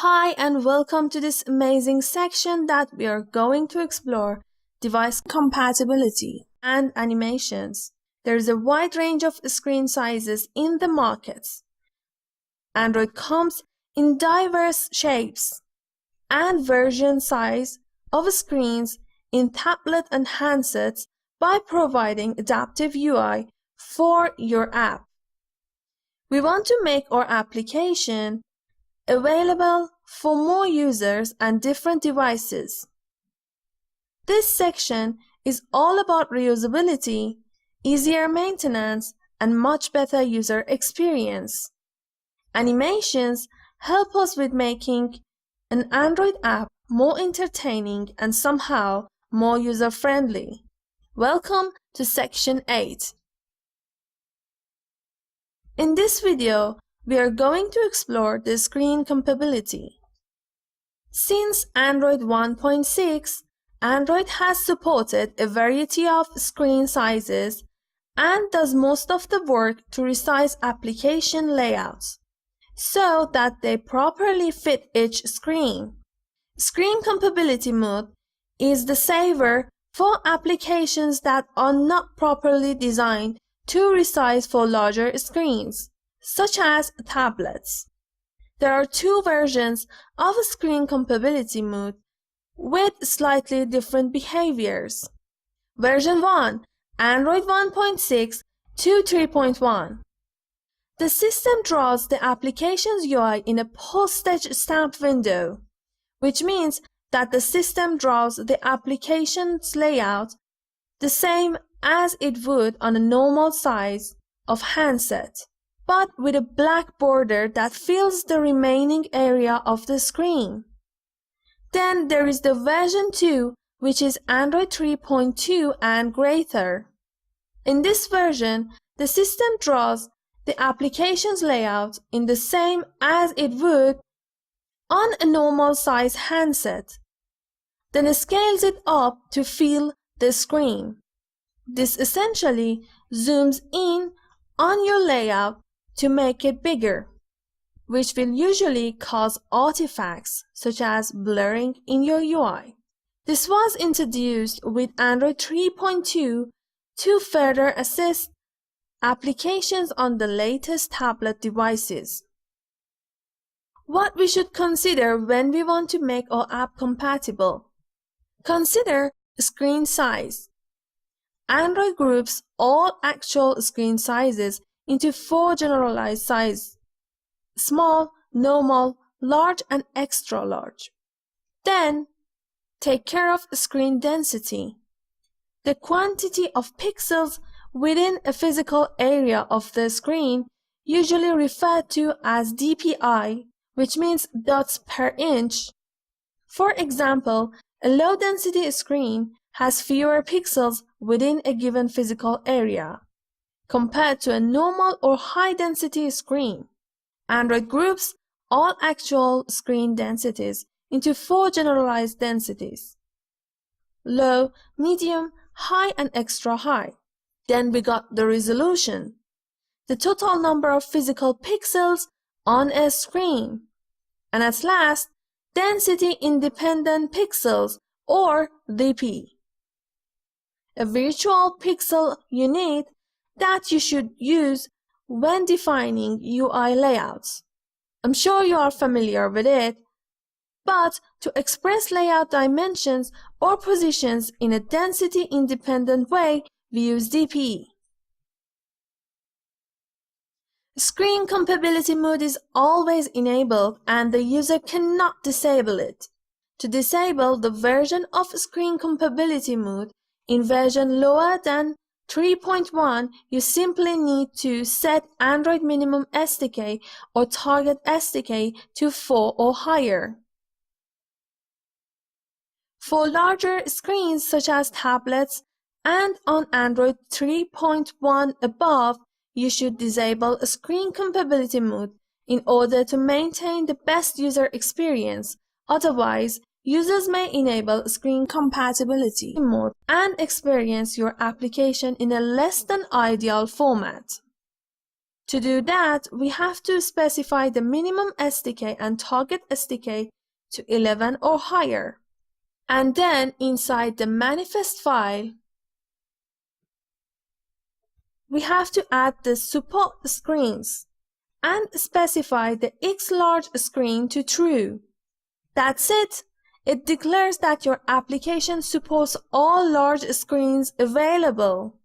Hi and welcome to this amazing section that we are going to explore device compatibility and animations. There is a wide range of screen sizes in the markets. Android comes in diverse shapes and version size of screens in tablet and handsets by providing adaptive UI for your app. We want to make our application available for more users and different devices. This section is all about reusability, easier maintenance, and much better user experience. Animations help us with making an Android app more entertaining and somehow more user-friendly. Welcome to Section 8. In this video, we are going to explore the screen compatibility. Since Android 1.6, Android has supported a variety of screen sizes and does most of the work to resize application layouts so that they properly fit each screen. Screen compatibility mode is the saver for applications that are not properly designed to resize for larger screens, such as tablets. There are two versions of screen compatibility mode with slightly different behaviors. Version 1, Android 1.6 to 3.1. The system draws the application's UI in a postage stamp window, which means that the system draws the application's layout the same as it would on a normal size of handset, but with a black border that fills the remaining area of the screen. Then there is the version 2, which is Android 3.2 and greater. In this version, the system draws the application's layout in the same as it would on a normal size handset, then scales it up to fill the screen. This essentially zooms in on your layout to make it bigger, which will usually cause artifacts such as blurring in your UI. This was introduced with Android 3.2 to further assist applications on the latest tablet devices. What we should consider when we want to make our app compatible. Consider screen size. Android groups all actual screen sizes into 4 generalized sizes: small, normal, large, and extra large. Then, take care of screen density, the quantity of pixels within a physical area of the screen, usually referred to as DPI, which means dots per inch. For example, a low-density screen has fewer pixels within a given physical area compared to a normal or high-density screen. Android groups all actual screen densities into 4 generalized densities: low, medium, high, and extra high. Then we got the resolution, the total number of physical pixels on a screen. And at last, density independent pixels, or DP, a virtual pixel unit that you should use when defining UI layouts. I'm sure you are familiar with it, but to express layout dimensions or positions in a density-independent way, we use DP. Screen compatibility mode is always enabled and the user cannot disable it. To disable the version of screen compatibility mode in version lower than 3.1, you simply need to set Android minimum SDK or target SDK to 4 or higher. For larger screens such as tablets and on Android 3.1 above, you should disable a screen compatibility mode in order to maintain the best user experience. Otherwise, users may enable screen compatibility mode and experience your application in a less than ideal format. To do that, we have to specify the minimum SDK and target SDK to 11 or higher. And then inside the manifest file, we have to add the support screens and specify the X large screen to true. That's it. It declares that your application supports all large screens available.